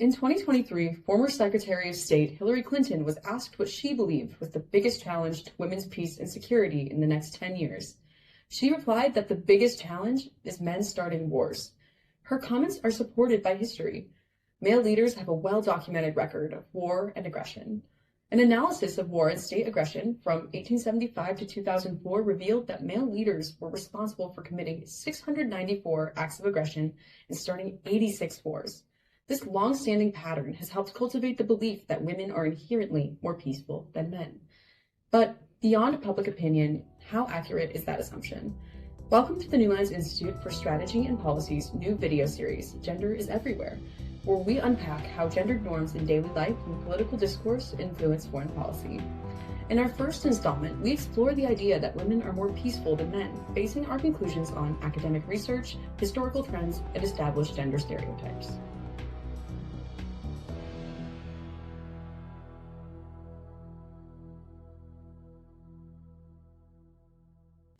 In 2023, former Secretary of State Hillary Clinton was asked what she believed was the biggest challenge to women's peace and security in the next 10 years. She replied that the biggest challenge is men starting wars. Her comments are supported by history. Male leaders have a well-documented record of war and aggression. An analysis of war and state aggression from 1875 to 2004 revealed that male leaders were responsible for committing 694 acts of aggression and starting 86 wars. This long-standing pattern has helped cultivate the belief that women are inherently more peaceful than men. But beyond public opinion, how accurate is that assumption? Welcome to the New Lines Institute for Strategy and Policy's new video series, Gender is Everywhere, where we unpack how gendered norms in daily life and political discourse influence foreign policy. In our first installment, we explore the idea that women are more peaceful than men, basing our conclusions on academic research, historical trends, and established gender stereotypes.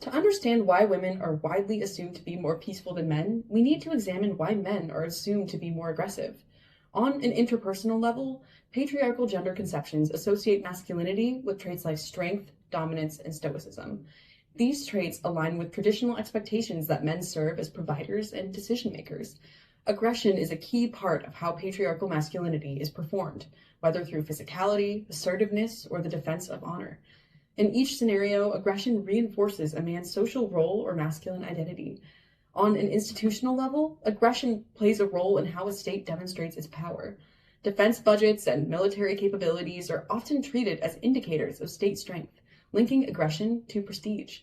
To understand why women are widely assumed to be more peaceful than men, we need to examine why men are assumed to be more aggressive. On an interpersonal level, patriarchal gender conceptions associate masculinity with traits like strength, dominance, and stoicism. These traits align with traditional expectations that men serve as providers and decision makers. Aggression is a key part of how patriarchal masculinity is performed, whether through physicality, assertiveness, or the defense of honor. In each scenario, aggression reinforces a man's social role or masculine identity. On an institutional level, aggression plays a role in how a state demonstrates its power. Defense budgets and military capabilities are often treated as indicators of state strength, linking aggression to prestige.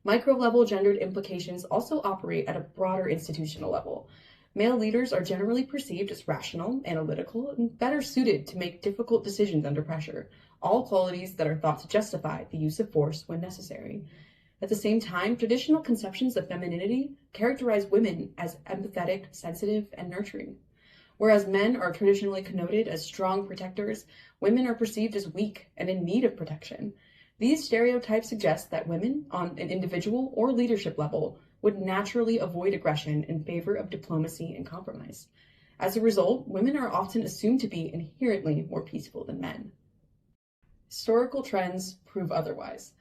Micro-level gendered implications also operate at a broader institutional level. Male leaders are generally perceived as rational, analytical, and better suited to make difficult decisions under pressure, all qualities that are thought to justify the use of force when necessary. At the same time, traditional conceptions of femininity characterize women as empathetic, sensitive, and nurturing. Whereas men are traditionally connoted as strong protectors, women are perceived as weak and in need of protection. These stereotypes suggest that women, on an individual or leadership level, would naturally avoid aggression in favor of diplomacy and compromise. As a result, women are often assumed to be inherently more peaceful than men. Historical trends prove otherwise.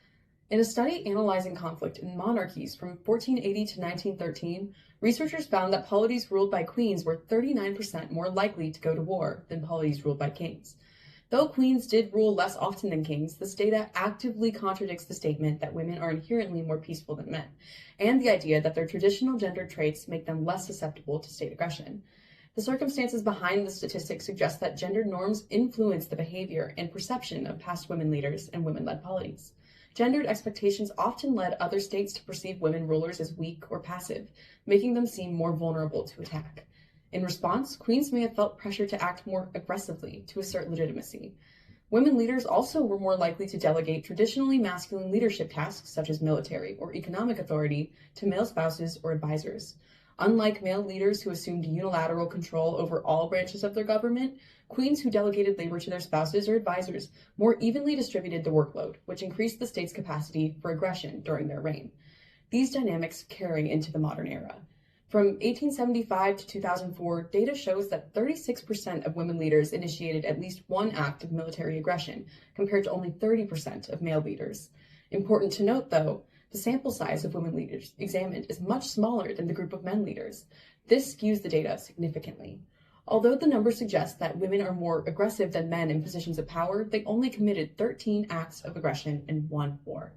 In a study analyzing conflict in monarchies from 1480 to 1913, researchers found that polities ruled by queens were 39% more likely to go to war than polities ruled by kings. Though queens did rule less often than kings, this data actively contradicts the statement that women are inherently more peaceful than men, and the idea that their traditional gender traits make them less susceptible to state aggression. The circumstances behind the statistics suggest that gender norms influence the behavior and perception of past women leaders and women-led polities. Gendered expectations often led other states to perceive women rulers as weak or passive, making them seem more vulnerable to attack. In response, queens may have felt pressure to act more aggressively to assert legitimacy. Women leaders also were more likely to delegate traditionally masculine leadership tasks, such as military or economic authority, to male spouses or advisors. Unlike male leaders who assumed unilateral control over all branches of their government, queens who delegated labor to their spouses or advisors more evenly distributed the workload, which increased the state's capacity for aggression during their reign. These dynamics carry into the modern era. From 1875 to 2004, data shows that 36% of women leaders initiated at least one act of military aggression, compared to only 30% of male leaders. Important to note, though, the sample size of women leaders examined is much smaller than the group of men leaders. This skews the data significantly. Although the numbers suggest that women are more aggressive than men in positions of power, they only committed 13 acts of aggression in one war.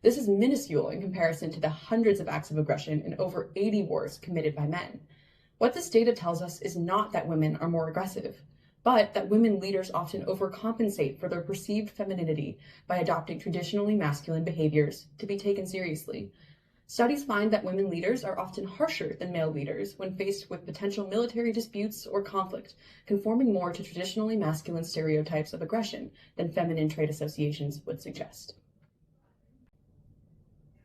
This is minuscule in comparison to the hundreds of acts of aggression in over 80 wars committed by men. What this data tells us is not that women are more aggressive, but that women leaders often overcompensate for their perceived femininity by adopting traditionally masculine behaviors to be taken seriously. Studies find that women leaders are often harsher than male leaders when faced with potential military disputes or conflict, conforming more to traditionally masculine stereotypes of aggression than feminine trait associations would suggest.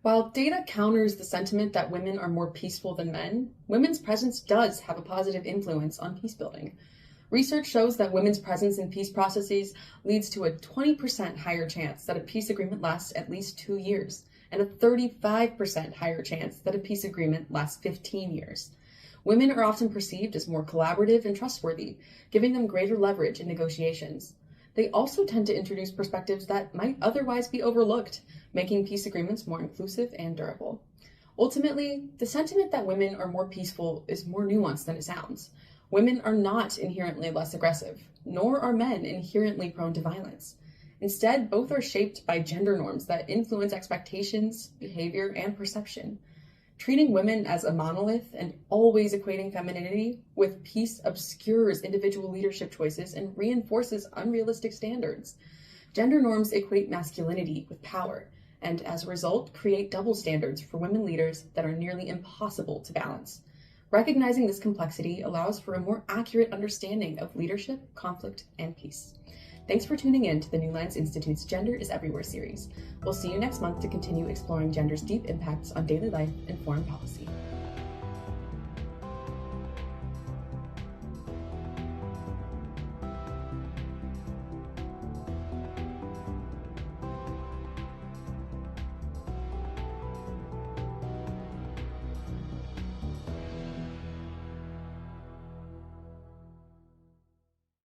While data counters the sentiment that women are more peaceful than men, women's presence does have a positive influence on peacebuilding. Research shows that women's presence in peace processes leads to a 20% higher chance that a peace agreement lasts at least 2 years, and a 35% higher chance that a peace agreement lasts 15 years. Women are often perceived as more collaborative and trustworthy, giving them greater leverage in negotiations. They also tend to introduce perspectives that might otherwise be overlooked, making peace agreements more inclusive and durable. Ultimately, the sentiment that women are more peaceful is more nuanced than it sounds. Women are not inherently less aggressive, nor are men inherently prone to violence. Instead, both are shaped by gender norms that influence expectations, behavior, and perception. Treating women as a monolith and always equating femininity with peace obscures individual leadership choices and reinforces unrealistic standards. Gender norms equate masculinity with power, and as a result, create double standards for women leaders that are nearly impossible to balance. Recognizing this complexity allows for a more accurate understanding of leadership, conflict, and peace. Thanks for tuning in to the New Lines Institute's Gender is Everywhere series. We'll see you next month to continue exploring gender's deep impacts on daily life and foreign policy.